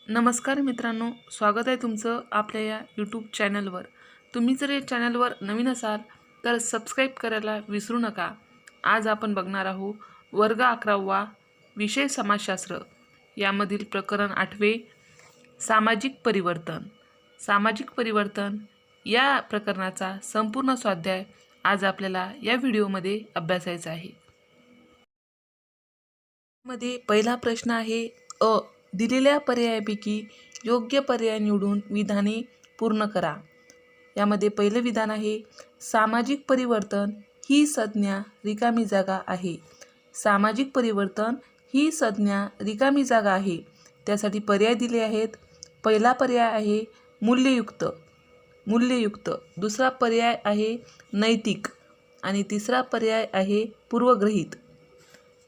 नमस्कार मित्रांनो, स्वागत आहे तुमचं आपल्या या यूट्यूब चॅनलवर। तुम्ही जर या चॅनलवर नवीन असाल तर सबस्क्राईब करायला विसरू नका। आज आपण बघणार आहोत वर्ग 11वा विषय समाजशास्त्र यामधील प्रकरण 8वे सामाजिक परिवर्तन। सामाजिक परिवर्तन या प्रकरणाचा संपूर्ण स्वाध्याय आज आपल्याला या व्हिडिओमध्ये अभ्यासायचा आहे। मध्ये पहिला प्रश्न आहे अ दिलेल्या पर्यायापैकी योग्य पर्याय निवडून विधाने पूर्ण करा। यामध्ये पहिलं विधान आहे सामाजिक परिवर्तन ही संज्ञा रिकामी जागा आहे। सामाजिक परिवर्तन ही संज्ञा रिकामी जागा आहे। त्यासाठी पर्याय दिले आहेत। पहिला पर्याय आहे मूल्ययुक्त, मूल्ययुक्त। दुसरा पर्याय आहे नैतिक आणि तिसरा पर्याय आहे पूर्वग्रहित।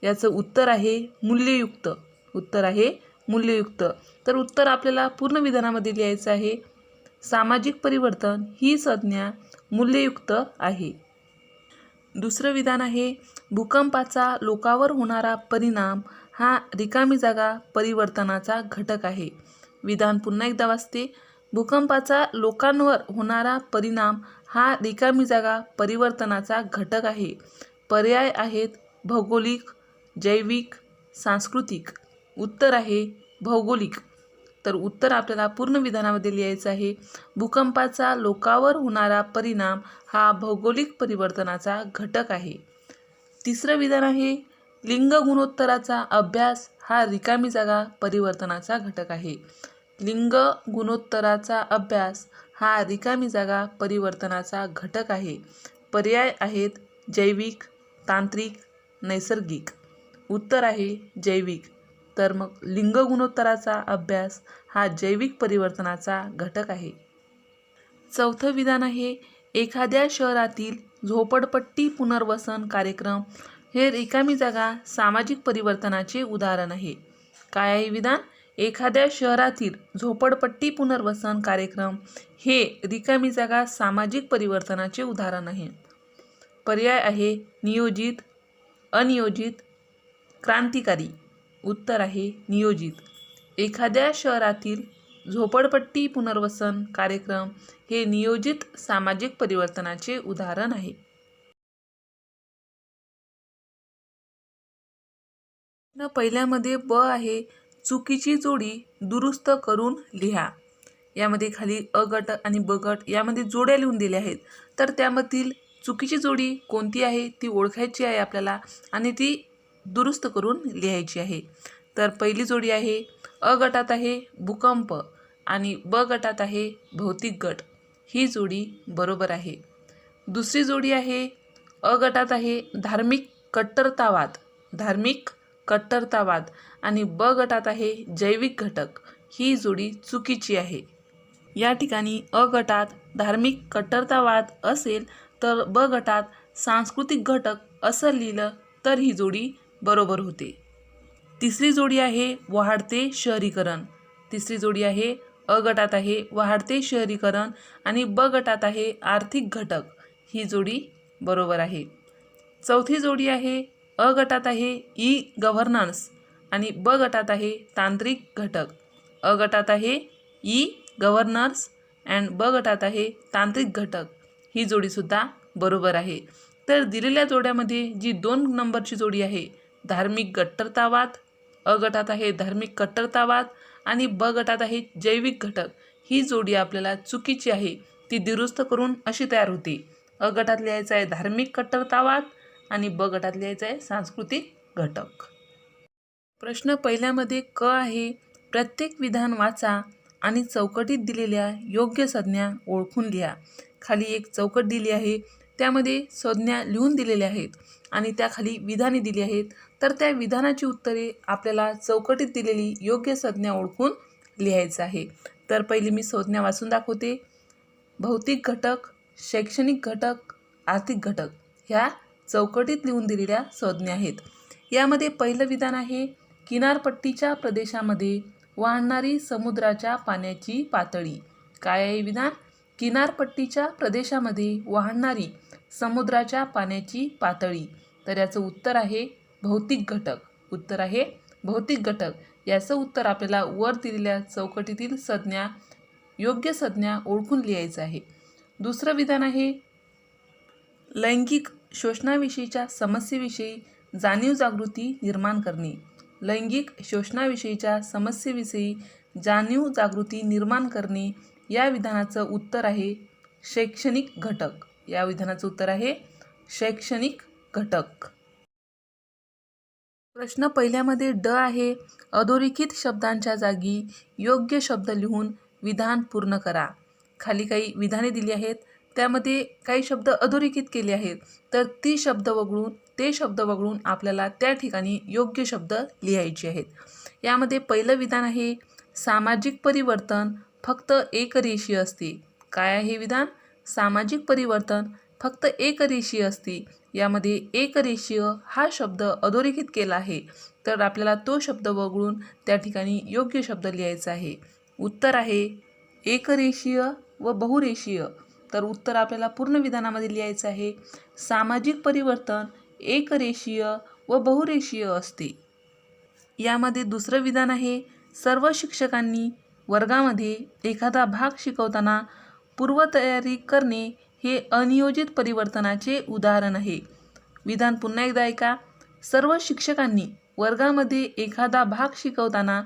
याचं उत्तर आहे मूल्ययुक्त। उत्तर आहे मूल्ययुक्त। तर उत्तर आपल्याला पूर्ण विधानामध्ये लिहायचं आहे। सामाजिक परिवर्तन ही संज्ञा मूल्ययुक्त आहे। दुसरं विधान आहे भूकंपाचा लोकांवर होणारा परिणाम हा रिकामी जागा परिवर्तनाचा घटक आहे। विधान पुन्हा एकदा वाचते। भूकंपाचा लोकांवर होणारा परिणाम हा रिकामी जागा परिवर्तनाचा घटक आहे। पर्याय आहेत भौगोलिक, जैविक, सांस्कृतिक। उत्तर आहे भौगोलिक। तर उत्तर आपल्याला पूर्ण विधानामध्ये लिहायचं आहे। भूकंपाचा लोकांवर होणारा परिणाम हा भौगोलिक परिवर्तनाचा घटक आहे। तिसरं विधान आहे लिंग गुणोत्तराचा अभ्यास हा रिकामी जागा परिवर्तनाचा घटक आहे। लिंग गुणोत्तराचा अभ्यास हा रिकामी जागा परिवर्तनाचा घटक आहे। पर्याय आहेत जैविक, तांत्रिक, नैसर्गिक। उत्तर आहे जैविक। तर मग लिंग गुणोत्तराचा अभ्यास हा जैविक परिवर्तनाचा घटक आहे। चौथं विधान आहे एखाद्या शहरातील झोपडपट्टी पुनर्वसन कार्यक्रम हे रिकामी जागा सामाजिक परिवर्तनाचे उदाहरण आहे। काय आहे विधान? एखाद्या शहरातील झोपडपट्टी पुनर्वसन कार्यक्रम हे रिकामी जागा सामाजिक परिवर्तनाचे उदाहरण आहे। पर्याय आहे नियोजित, अनियोजित, क्रांतिकारी। उत्तर आहे नियोजित। एखाद्या शहरातील झोपडपट्टी पुनर्वसन कार्यक्रम हे नियोजित सामाजिक परिवर्तनाचे उदाहरण आहे। पहिल्यामध्ये ब आहे चुकीची जोडी दुरुस्त करून लिहा। यामध्ये खाली अ गट आणि ब गट यामध्ये जोड्या लिहून दिल्या आहेत। तर त्यामधील चुकीची जोडी कोणती आहे ती ओळखायची आहे आपल्याला आणि ती दुरुस्त करून लिहायची आहे। तर पहिली जोडी आहे अ गटात आहे भूकंप आणि ब गटात आहे भौतिक गट। ही जोडी बरोबर आहे। दुसरी जोडी आहे अ गटात आहे धार्मिक कट्टरतावाद, धार्मिक कट्टरतावाद आणि ब गटात आहे जैविक घटक। ही जोडी चुकीची आहे। या ठिकाणी अ गटात धार्मिक कट्टरतावाद असेल तर ब गटात सांस्कृतिक घटक असं लिहिलं तर ही जोडी बरोबर होते। तिसरी जोडी आहे वाढते शहरीकरण। तिसरी जोडी आहे अ गटात आहे वाढते शहरीकरण आणि ब गटात आहे आर्थिक घटक। ही जोडी बरोबर आहे। चौथी जोडी आहे अ गटात आहे ई गव्हर्नन्स आणि ब गटात आहे तांत्रिक घटक। अ गटात आहे ई गव्हर्नन्स अँड ब गटात आहे तांत्रिक घटक। ही जोडीसुद्धा बरोबर आहे। तर दिलेल्या जोड्यामध्ये जी 2 नंबरची जोडी आहे धार्मिक कट्टरतावाद, अ गटात आहे धार्मिक कट्टरतावाद आणि ब गटात आहे जैविक घटक, ही जोडी आपल्याला चुकीची आहे। ती दुरुस्त करून अशी तयार होते। अ गटात लिहायचं आहे धार्मिक कट्टरतावाद आणि ब गटात लिहायचं आहे सांस्कृतिक घटक। प्रश्न पहिल्यामध्ये क आहे प्रत्येक विधान वाचा आणि चौकटीत दिलेल्या योग्य संज्ञा ओळखून लिहा। खाली एक चौकट दिली आहे, त्यामध्ये संज्ञा लिहून दिलेल्या आहेत आणि त्याखाली विधाने दिली आहेत। तर त्या विधानाची उत्तरे आपल्याला चौकटीत दिलेली योग्य संज्ञा ओळखून लिहायचं आहे। तर पहिली मी संज्ञा वाचून दाखवते। भौतिक घटक, शैक्षणिक घटक, आर्थिक घटक ह्या चौकटीत लिहून दिलेल्या संज्ञा आहेत। यामध्ये पहिलं विधान आहे किनारपट्टीच्या प्रदेशामध्ये वाढणारी समुद्राच्या पाण्याची पातळी। काय आहे विधान? किनारपट्टीच्या प्रदेशामध्ये वाढणारी समुद्राच्या पाण्याची पातळी। तर याचं उत्तर आहे भौतिक घटक। उत्तर आहे भौतिक घटक याचं उत्तर आपल्याला वर दिलेल्या चौकटीतील संज्ञा योग्य संज्ञा ओळखून लिहायचं आहे. दुसरं विधान आहे लैंगिक शोषणाविषयीच्या समस्येविषयी जाणीव जागृती निर्माण करणे. लैंगिक शोषणाविषयीच्या समस्येविषयी जाणीव जागृती निर्माण करणे या विधानाचं उत्तर आहे शैक्षणिक घटक. या विधानाचं उत्तर आहे शैक्षणिक घटक. प्रश्न पहिल्यामध्ये ड आहे. अधोरेखित शब्दांच्या जागी योग्य शब्द लिहून विधान पूर्ण करा. खाली काही विधाने दिली आहेत, त्यामध्ये काही शब्द अधोरेखित केले आहेत, तर ते शब्द वगळून आपल्याला त्या ठिकाणी योग्य शब्द लिहायचे आहेत. यामध्ये पहिलं विधान आहे सामाजिक परिवर्तन फक्त एकरेषीय असते. काय आहे विधान? सामाजिक परिवर्तन फक्त एकरेषीय असते. यामध्ये एकरेषीय हा शब्द अधोरेखित केला आहे, तर आपल्याला तो शब्द वगळून त्या ठिकाणी योग्य शब्द लिहायचा आहे. उत्तर आहे एकरेषीय व बहुरेषीय. तर उत्तर आपल्याला पूर्ण विधानामध्ये लिहायचं आहे सामाजिक परिवर्तन एकरेषीय व बहुरेषीय असते. यामध्ये दुसरं विधान आहे सर्व शिक्षकांनी वर्गामध्ये एखादा भाग शिकवताना पूर्वतयारी करणे हे अनियोजित परिवर्तनाचे उदाहरण आहे. विधान पुन्हा एकदा ऐका. सर्व शिक्षकांनी वर्गामध्ये एखादा भाग शिकवताना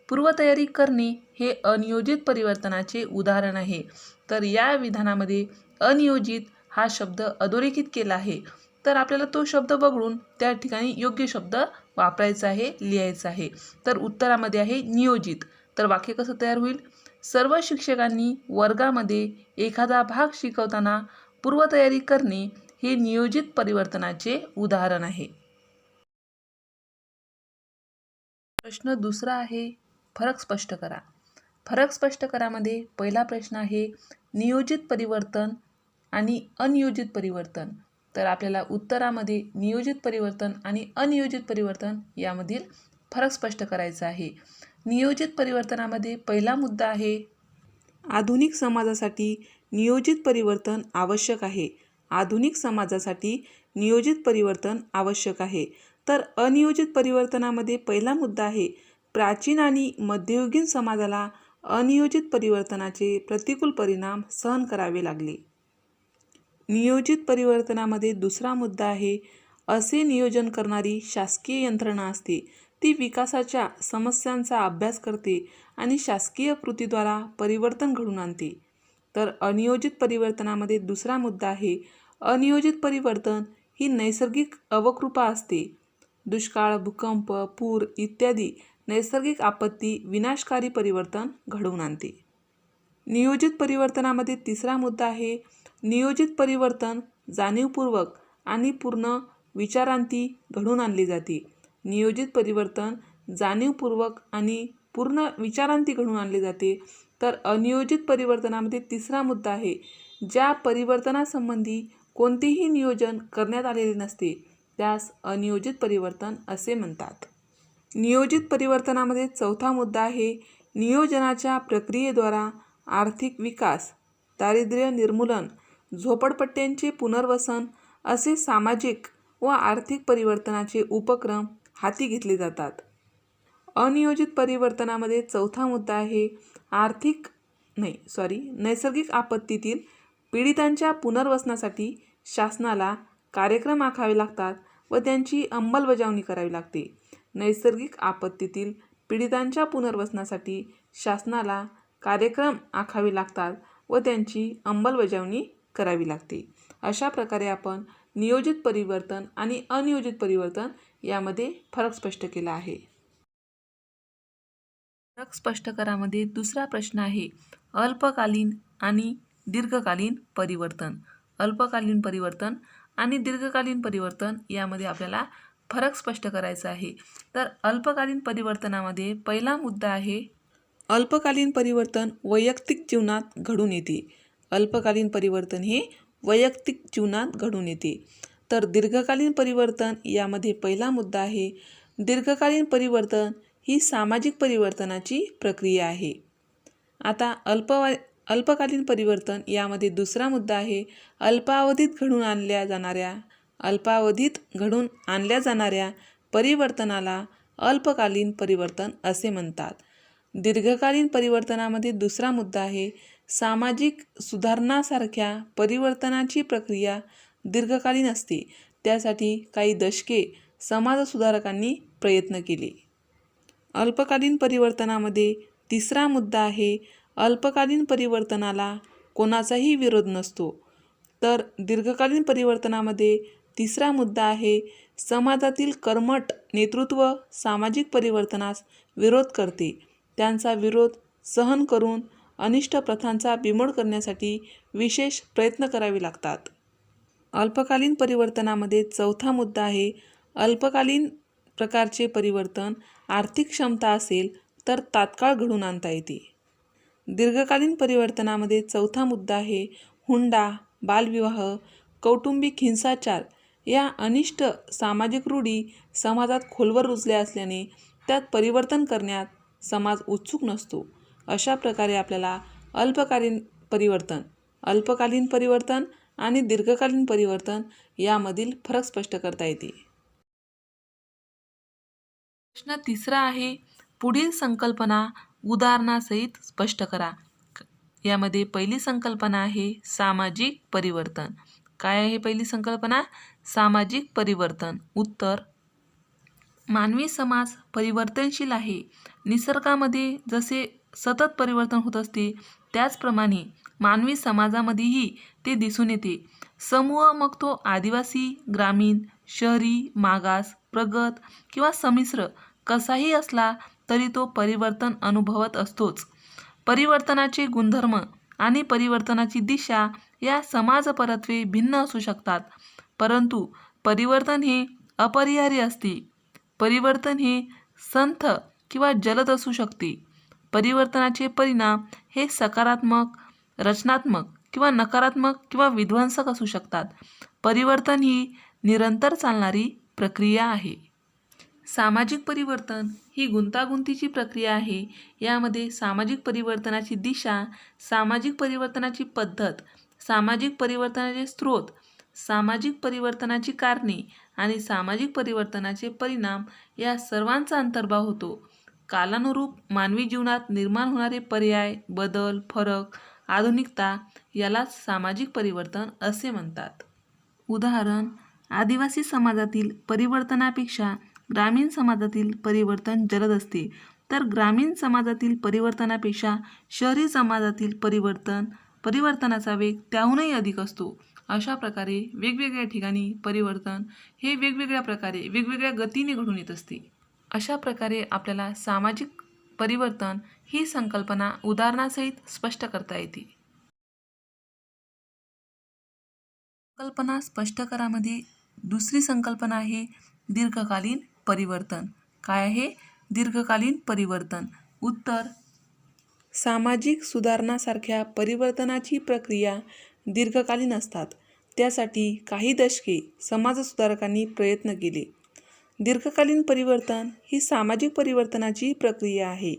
पूर्वतयारी करणे हे अनियोजित परिवर्तनाचे उदाहरण आहे. तर या विधानामध्ये अनियोजित हा शब्द अधोरेखित केला आहे, तर आपल्याला तो शब्द वगळून त्या ठिकाणी योग्य शब्द वापरायचा आहे, लिहायचा आहे. तर उत्तरामध्ये आहे नियोजित. तर वाक्य कसं तयार होईल? सर्व शिक्षकांनी वर्गामध्ये एखादा भाग शिकवताना पूर्वतयारी करणे हे नियोजित परिवर्तनाचे उदाहरण आहे. प्रश्न दुसरा आहे फरक स्पष्ट करा. फरक स्पष्ट करामध्ये पहिला प्रश्न आहे नियोजित परिवर्तन आणि अनियोजित परिवर्तन. तर आपल्याला उत्तरामध्ये नियोजित परिवर्तन आणि अनियोजित परिवर्तन यामधील फरक स्पष्ट करायचा आहे. नियोजित परिवर्तनामध्ये पहिला मुद्दा आहे आधुनिक समाजासाठी नियोजित परिवर्तन आवश्यक आहे. आधुनिक समाजासाठी नियोजित परिवर्तन आवश्यक आहे. तर अनियोजित परिवर्तनामध्ये पहिला मुद्दा आहे प्राचीन आणि मध्ययुगीन समाजाला अनियोजित परिवर्तनाचे प्रतिकूल परिणाम सहन करावे लागले. नियोजित परिवर्तनामध्ये दुसरा मुद्दा आहे असे नियोजन करणारी शासकीय यंत्रणा असते. ती विकासाच्या समस्यांचा अभ्यास करते आणि शासकीय कृतीद्वारा परिवर्तन घडवून आणते. तर अनियोजित परिवर्तनामध्ये दुसरा मुद्दा आहे अनियोजित परिवर्तन ही नैसर्गिक अवकृपा असते. दुष्काळ, भूकंप, पूर इत्यादी नैसर्गिक आपत्ती विनाशकारी परिवर्तन घडवून आणते. नियोजित परिवर्तनामध्ये तिसरा मुद्दा आहे नियोजित परिवर्तन जाणीवपूर्वक आणि पूर्ण विचारांती घडवून आणले जाते. नियोजित परिवर्तन जाणीवपूर्वक आणि पूर्ण विचारांती घडवून आणले जाते. तर अनियोजित परिवर्तनामध्ये तिसरा मुद्दा आहे ज्या परिवर्तनासंबंधी कोणतेही नियोजन करण्यात आलेले नसते त्यास अनियोजित परिवर्तन असे म्हणतात. नियोजित परिवर्तनामध्ये चौथा मुद्दा आहे नियोजनाच्या प्रक्रियेद्वारा आर्थिक विकास, दारिद्र्य निर्मूलन, झोपडपट्ट्यांचे पुनर्वसन असे सामाजिक व आर्थिक परिवर्तनाचे उपक्रम हाती घेतले जातात. अनियोजित परिवर्तनामध्ये चौथा मुद्दा आहे नैसर्गिक आपत्तीतील पीडितांच्या पुनर्वसनासाठी शासनाला कार्यक्रम आखावे लागतात व त्यांची अंमलबजावणी करावी लागते. नैसर्गिक आपत्तीतील पीडितांच्या पुनर्वसनासाठी शासनाला कार्यक्रम आखावे लागतात व त्यांची अंमलबजावणी करावी लागते. अशा प्रकारे आपण नियोजित परिवर्तन आणि अनियोजित परिवर्तन यामध्ये फरक स्पष्ट केला आहे. फरक स्पष्ट करामध्ये दुसरा प्रश्न आहे अल्पकालीन आणि दीर्घकालीन परिवर्तन. अल्पकालीन परिवर्तन आणि दीर्घकालीन परिवर्तन यामध्ये आपल्याला फरक स्पष्ट करायचा आहे. तर अल्पकालीन परिवर्तनामध्ये पहिला मुद्दा आहे अल्पकालीन परिवर्तन वैयक्तिक जीवनात घडून येते. अल्पकालीन परिवर्तन हे वैयक्तिक जीवनात घडून येते. तर दीर्घकालीन परिवर्तन यामध्ये पहिला मुद्दा आहे दीर्घकालीन परिवर्तन ही सामाजिक परिवर्तनाची प्रक्रिया आहे. आता अल्पकालीन परिवर्तन यामध्ये दुसरा मुद्दा आहे अल्पावधीत घडून आणल्या जाणाऱ्या परिवर्तनाला अल्पकालीन परिवर्तन असे म्हणतात. दीर्घकालीन परिवर्तनामध्ये दुसरा मुद्दा आहे सामाजिक सुधारणासारख्या परिवर्तनाची प्रक्रिया दीर्घकालीन असते. त्यासाठी काही दशके समाजसुधारकांनी प्रयत्न केले. अल्पकालीन परिवर्तनामध्ये तिसरा मुद्दा आहे अल्पकालीन परिवर्तनाला कोणाचाही विरोध नसतो. तर दीर्घकालीन परिवर्तनामध्ये तिसरा मुद्दा आहे समाजातील कर्मठ नेतृत्व सामाजिक परिवर्तनास विरोध करते. त्यांचा विरोध सहन करून अनिष्ट प्रथांचा बिमोड करण्यासाठी विशेष प्रयत्न करावे लागतात. अल्पकालीन परिवर्तनामध्ये चौथा मुद्दा आहे अल्पकालीन प्रकारचे परिवर्तन आर्थिक क्षमता असेल तर तात्काळ घडवून आणता येते. दीर्घकालीन परिवर्तनामध्ये चौथा मुद्दा आहे हुंडा, बालविवाह, कौटुंबिक हिंसाचार या अनिष्ट सामाजिक रूढी समाजात खोलवर रुजल्या असल्याने त्यात परिवर्तन करण्यात समाज उत्सुक नसतो. अशा प्रकारे आपल्याला अल्पकालीन परिवर्तन आणि दीर्घकालीन परिवर्तन यामधील फरक स्पष्ट करता येते. प्रश्न तिसरा आहे पुढील संकल्पना उदाहरणासहित स्पष्ट करा. यामध्ये पहिली संकल्पना आहे सामाजिक परिवर्तन. काय आहे पहिली संकल्पना? सामाजिक परिवर्तन. उत्तर, मानवी समाज परिवर्तनशील आहे. निसर्गामध्ये जसे सतत परिवर्तन होत असते त्याचप्रमाणे मानवी समाजामध्येही ते दिसून येते. समूह मग तो आदिवासी, ग्रामीण, शहरी, मागास, प्रगत किंवा संमिश्र कसाही असला तरी तो परिवर्तन अनुभवत असतोच. परिवर्तनाचे गुणधर्म आणि परिवर्तनाची दिशा या समाजपरत्वे भिन्न असू शकतात, परंतु परिवर्तन हे अपरिहार्य असते. परिवर्तन हे संथ किंवा जलद असू शकते. परिवर्तनाचे परिणाम हे सकारात्मक, रचनात्मक किंवा नकारात्मक किंवा विध्वंसक असू शकतात. परिवर्तन ही निरंतर चालणारी प्रक्रिया आहे. सामाजिक परिवर्तन ही गुंतागुंतीची प्रक्रिया आहे. यामध्ये सामाजिक परिवर्तनाची दिशा, सामाजिक परिवर्तनाची पद्धत, सामाजिक परिवर्तनाचे स्रोत, सामाजिक परिवर्तनाची कारणे आणि सामाजिक परिवर्तनाचे परिणाम या सर्वांचा अंतर्भाव होतो. कालानुरूप मानवी जीवनात निर्माण होणारे पर्याय, बदल, फरक, आधुनिकता यालाच सामाजिक परिवर्तन असे म्हणतात. उदाहरण, आदिवासी समाजातील परिवर्तनापेक्षा ग्रामीण समाजातील परिवर्तन जलद असते, तर ग्रामीण समाजातील परिवर्तनापेक्षा शहरी समाजातील परिवर्तनाचा वेग त्याहूनही अधिक असतो. अशा प्रकारे वेगवेगळ्या ठिकाणी परिवर्तन हे वेगवेगळ्या प्रकारे वेगवेगळ्या गतीने घडून येत असते. अशा प्रकारे आपल्याला सामाजिक परिवर्तन ही संकल्पना उदाहरणासहित स्पष्ट करता येते. संकल्पना स्पष्ट करामध्ये दुसरी संकल्पना आहे दीर्घकालीन परिवर्तन. काय आहे दीर्घकालीन परिवर्तन? उत्तर, सामाजिक सुधारणासारख्या परिवर्तनाची प्रक्रिया दीर्घकालीन असतात. त्यासाठी काही दशके समाजसुधारकांनी प्रयत्न केले. दीर्घकालीन परिवर्तन ही सामाजिक परिवर्तनाची प्रक्रिया आहे.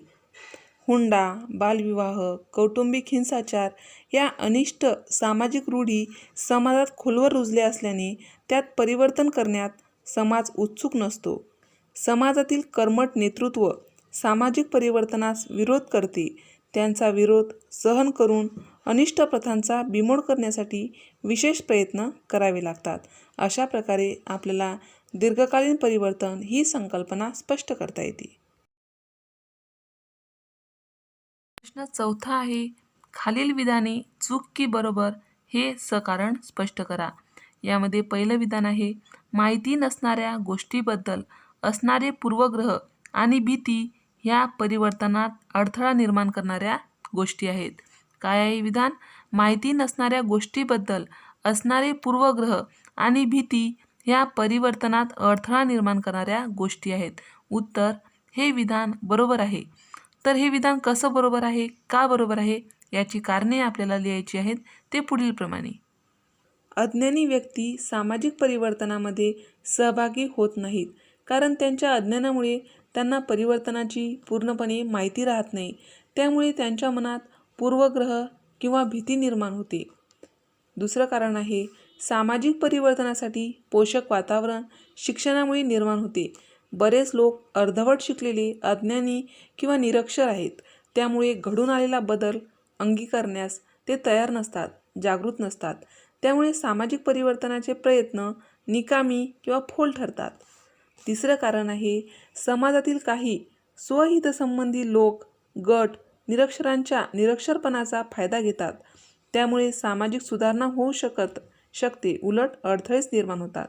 हुंडा, बालविवाह, कौटुंबिक हिंसाचार या अनिष्ट सामाजिक रूढी समाजात खोलवर रुजल्या असल्याने त्यात परिवर्तन करण्यात समाज उत्सुक नसतो. समाजातील कर्मठ नेतृत्व सामाजिक परिवर्तनास विरोध करते. त्यांचा विरोध सहन करून अनिष्ट प्रथांचा बिमोड करण्यासाठी विशेष प्रयत्न करावे लागतात. अशा प्रकारे आपल्याला दीर्घकालीन परिवर्तन ही संकल्पना स्पष्ट करता येते. प्रश्न चौथा आहे खालील विधाने चूक की बरोबर हे सकारण स्पष्ट करा. यामध्ये पहिलं विधान आहे माहिती नसणाऱ्या गोष्टीबद्दल असणारे पूर्वग्रह आणि भीती ह्या परिवर्तनात अडथळा निर्माण करणाऱ्या गोष्टी आहेत. काय आहे विधान? माहिती नसणाऱ्या गोष्टीबद्दल असणारे पूर्वग्रह आणि भीती ह्या परिवर्तनात अडथळा निर्माण करणाऱ्या गोष्टी आहेत. उत्तर, हे विधान बरोबर आहे. तर हे विधान कसं बरोबर आहे, का बरोबर आहे याची कारणे आपल्याला लिहायची आहेत. ते पुढीलप्रमाणे. अज्ञानी व्यक्ती सामाजिक परिवर्तनामध्ये सहभागी होत नाहीत, कारण त्यांच्या अज्ञानामुळे त्यांना परिवर्तनाची पूर्णपणे माहिती राहत नाही. त्यामुळे त्यांच्या मनात पूर्वग्रह किंवा भीती निर्माण होते. दुसरं कारण आहे सामाजिक परिवर्तनासाठी पोषक वातावरण शिक्षणामुळे निर्माण होते. बरेच लोक अर्धवट शिकलेले, अज्ञानी किंवा निरक्षर आहेत. त्यामुळे घडून आलेला बदल अंगीकारण्यास ते तयार नसतात, जागृत नसतात. त्यामुळे सामाजिक परिवर्तनाचे प्रयत्न निकामी किंवा फोल ठरतात. तिसरं कारण आहे, समाजातील काही स्वहितसंबंधी लोक, गट निरक्षरांच्या निरक्षरपणाचा फायदा घेतात. त्यामुळे सामाजिक सुधारणा होऊ शकते, उलट अडथळेच निर्माण होतात.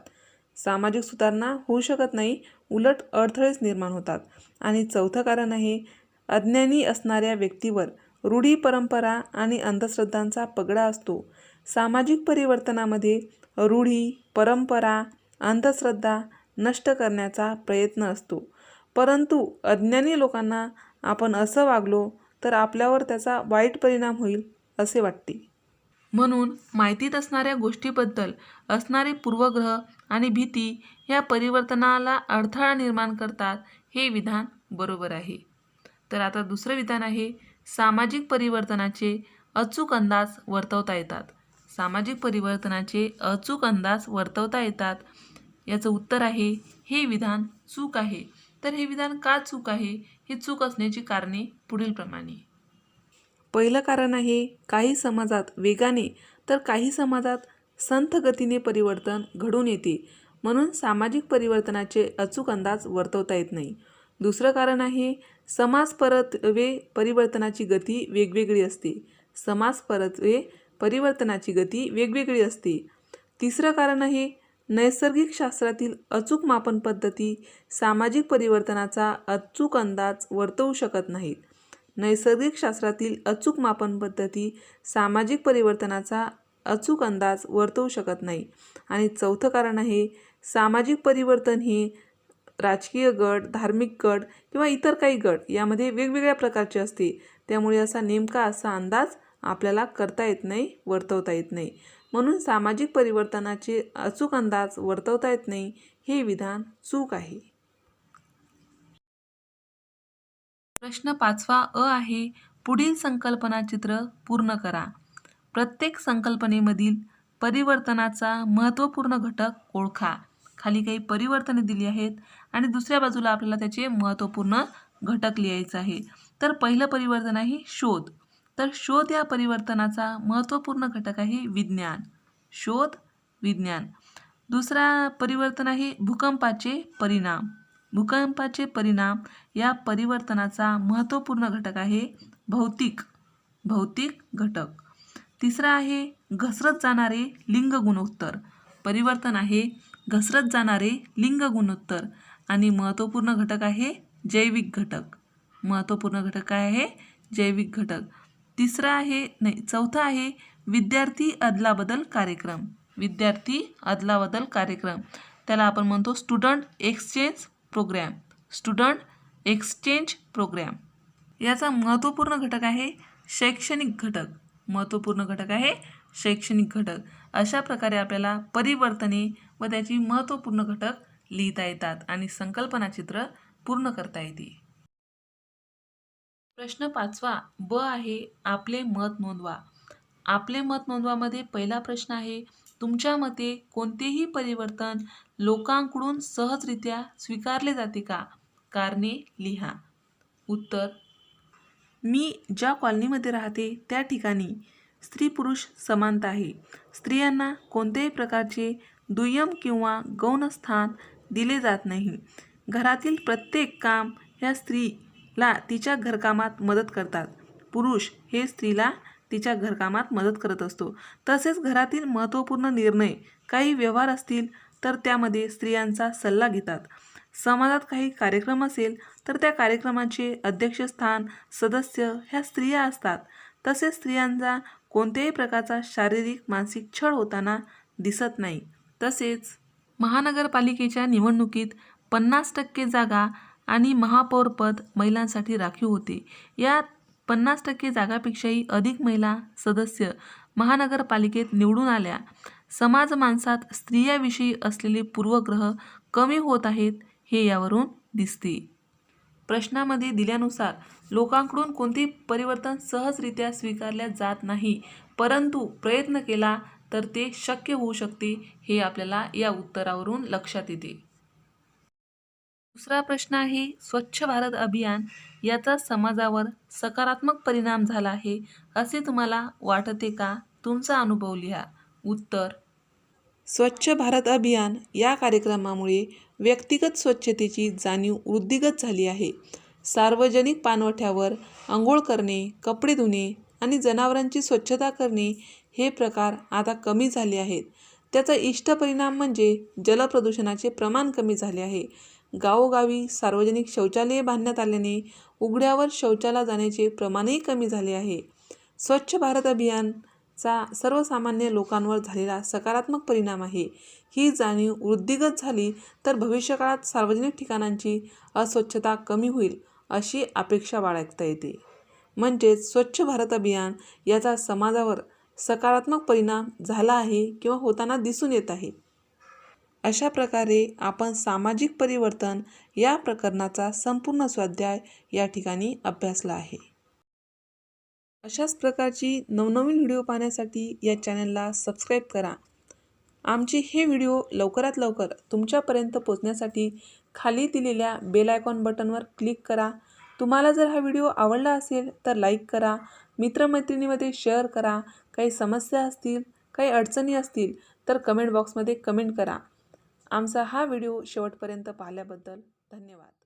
सामाजिक सुधारणा होऊ शकत नाही, उलट अडथळेच निर्माण होतात. आणि चौथं कारण आहे, अज्ञानी असणाऱ्या व्यक्तीवर रूढी, परंपरा आणि अंधश्रद्धांचा पगडा असतो. सामाजिक परिवर्तनामध्ये रूढी, परंपरा, अंधश्रद्धा नष्ट करण्याचा प्रयत्न असतो. परंतु अज्ञानी लोकांना आपण असं वागलो तर आपल्यावर त्याचा वाईट परिणाम होईल असे वाटते. म्हणून माहितीत असणाऱ्या गोष्टीबद्दल असणारे पूर्वग्रह आणि भीती या परिवर्तनाला अडथळा निर्माण करतात. हे विधान बरोबर आहे. तर आता दुसरं विधान आहे, सामाजिक परिवर्तनाचे अचूक अंदाज वर्तवता येतात. सामाजिक परिवर्तनाचे अचूक अंदाज वर्तवता येतात. याचं उत्तर आहे, हे विधान चूक आहे. तर हे विधान का चूक आहे? हे चूक असण्याची कारणे पुढीलप्रमाणे. पहिलं कारण आहे, काही समाजात वेगाने तर काही समाजात संथ गतीने परिवर्तन घडून येते, म्हणून सामाजिक परिवर्तनाचे अचूक अंदाज वर्तवता येत नाही. दुसरं कारण आहे, समाज परत्वे परिवर्तनाची गती वेगवेगळी असते. समाज परत्वे परिवर्तनाची गती वेगवेगळी असते. तिसरं कारण आहे, नैसर्गिक शास्त्रातील अचूक मापन पद्धती सामाजिक परिवर्तनाचा अचूक अंदाज वर्तवू शकत नाहीत. नैसर्गिक शास्त्रातील अचूक मापन पद्धती सामाजिक परिवर्तनाचा अचूक अंदाज वर्तवू शकत नाही. आणि चौथं कारण आहे, सामाजिक परिवर्तन हे राजकीय गट, धार्मिक गट किंवा इतर काही गट यामध्ये वेगवेगळ्या प्रकारचे असते. त्यामुळे असा अंदाज आपल्याला करता येत नाही, वर्तवता येत नाही. म्हणून सामाजिक परिवर्तनाचे अचूक अंदाज वर्तवता येत नाही, हे विधान चूक आहे. प्रश्न 5वा अ आहे, पुढील संकल्पना चित्र पूर्ण करा. प्रत्येक संकल्पनेमधील परिवर्तनाचा महत्त्वपूर्ण घटक ओळखा. खाली काही परिवर्तने दिली आहेत आणि दुसऱ्या बाजूला आपल्याला त्याचे महत्त्वपूर्ण घटक लिहायचे आहे. तर पहिलं परिवर्तन आहे शोध. तर शोध या परिवर्तनाचा महत्त्वपूर्ण घटक आहे विज्ञान. शोध, विज्ञान. दुसरा परिवर्तन आहे भूकंपाचे परिणाम. भूकंपाचे परिणाम या परिवर्तनाचा महत्त्वपूर्ण घटक आहे भौतिक घटक. तिसरा आहे घसरत जाणारे लिंग गुणोत्तर. परिवर्तन आहे घसरत जाणारे लिंग गुणोत्तर. आणि महत्त्वपूर्ण घटक आहे जैविक घटक. महत्त्वपूर्ण घटक काय आहे? जैविक घटक. चौथा आहे विद्यार्थी अदलाबदल कार्यक्रम. विद्यार्थी अदलाबदल कार्यक्रम, त्याला आपण म्हणतो student exchange program. Student exchange program. याचा महत्त्वपूर्ण घटक आहे शैक्षणिक घटक. महत्त्वपूर्ण घटक आहे शैक्षणिक घटक. अशा प्रकारे आपल्याला परिवर्तने व त्याची महत्त्वपूर्ण घटक लिहिता येतात आणि संकल्पना चित्र पूर्ण करता येते. प्रश्न 5वा ब आहे, आपले मत नोंदवा. आपले मत नोंदवामध्ये पहिला प्रश्न आहे, तुमच्या मते कोणतेही परिवर्तन लोकांकडून सहजरित्या स्वीकारले जाते का? कारणे लिहा. उत्तर, मी ज्या कॉलनीमध्ये राहते त्या ठिकाणी स्त्री पुरुष समानता आहे. स्त्रियांना कोणत्याही प्रकारचे दुय्यम किंवा गौण स्थान दिले जात नाही. घरातील प्रत्येक काम ह्या स्त्रीला तिच्या घरकामात मदत करतात. पुरुष हे स्त्रीला तिच्या घरकामात मदत करत असतो. तसेच घरातील महत्त्वपूर्ण निर्णय, काही व्यवहार असतील तर त्यामध्ये स्त्रियांचा सल्ला घेतात. समाजात काही कार्यक्रम असेल तर त्या कार्यक्रमाचे अध्यक्षस्थान, सदस्य ह्या स्त्रिया असतात. तसेच स्त्रियांचा कोणत्याही प्रकारचा शारीरिक, मानसिक छळ होताना दिसत नाही. तसेच महानगरपालिकेच्या निवडणुकीत 50% जागा आणि महापौरपद महिलांसाठी राखीव होते. या 50% जागापेक्षाही अधिक महिला सदस्य महानगरपालिकेत निवडून आल्या. समाज माणसात स्त्रियाविषयी असलेले पूर्वग्रह कमी होत आहेत हे यावरून दिसते. प्रश्नामध्ये दिल्यानुसार लोकांकडून कोणतेही परिवर्तन सहजरित्या स्वीकारल्या जात नाही, परंतु प्रयत्न केला तर ते शक्य होऊ शकते हे आपल्याला या उत्तरावरून लक्षात येते. दुसरा प्रश्न आहे, स्वच्छ भारत अभियान याचा समाजावर सकारात्मक परिणाम झाला आहे असे तुम्हाला वाटते का? तुमचा अनुभव लिहा. उत्तर: स्वच्छ भारत अभियान या कार्यक्रमामुळे व्यक्तिगत स्वच्छतेची जाणीव वृद्धिंगत झाली आहे. सार्वजनिक पाणवठ्यावर आंघोळ करणे, कपडे धुणे आणि जनावरांची स्वच्छता करणे हे प्रकार आता कमी झाले आहेत. त्याचा इष्ट परिणाम म्हणजे जलप्रदूषणाचे प्रमाण कमी झाले आहे. गावोगावी सार्वजनिक शौचालये बांधण्यात आल्याने उघड्यावर शौचाला जाण्याचे प्रमाणही कमी झाले आहे. स्वच्छ भारत अभियानचा सर्वसामान्य लोकांवर झालेला सकारात्मक परिणाम आहे. ही जाणीव वृद्धिंगत झाली तर भविष्यकाळात सार्वजनिक ठिकाणांची अस्वच्छता कमी होईल अशी अपेक्षा बाळगता येते. म्हणजेच स्वच्छ भारत अभियान याचा समाजावर सकारात्मक परिणाम झाला आहे किंवा होताना दिसून येत आहे. अशा प्रकारे आपण सामाजिक परिवर्तन या प्रकरणाचा संपूर्ण स्वाध्याय या ठिकाणी अभ्यासला आहे. अशाच प्रकारची नवनवीन व्हिडिओ पाहण्यासाठी या चॅनलला सबस्क्राईब करा. आमचे हे व्हिडिओ लवकरात लवकर तुमच्यापर्यंत पोहोचण्यासाठी खाली दिलेल्या बेल आयकॉन बटनवर क्लिक करा. तुम्हाला जर हा व्हिडिओ आवडला असेल तर लाईक करा, मित्रमैत्रिणीमध्ये शेअर करा. काही समस्या असतील, काही अडचणी असतील तर कमेंट बॉक्समध्ये कमेंट करा. आमचा हा व्हिडिओ शेवटपर्यंत पाहिल्याबद्दल धन्यवाद.